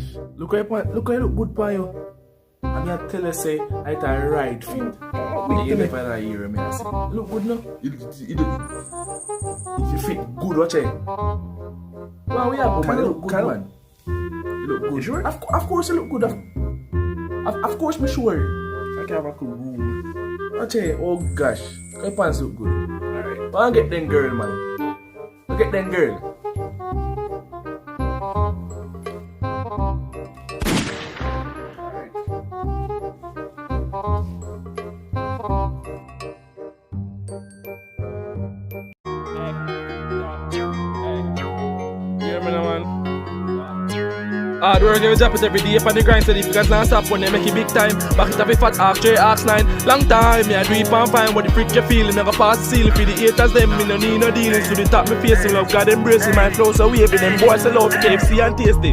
gosh. Look how you look good for you. I'm gonna tell you say I had a right fit. You never that hear me I say. Look good no? You fit good, watch it. Well, we have man, you look good man. You look good. You sure? Of course you look good. Of course me sure. I can have a cool room. Watch it, oh gosh. Your pants look good. Alright. But I'll get them girl man. I'll get them girl. Hard work every drop it every day on the grind. So if you guys don't stop when they make it big time. Back it up a fat ox, 3 ox 9. Long time, me I do it and fine. What the freak you feeling, never pass the ceiling. For the haters them, me no need no dealings. To the top me facing love, God embracing my flow. So waving them boys, I love KFC and tasty.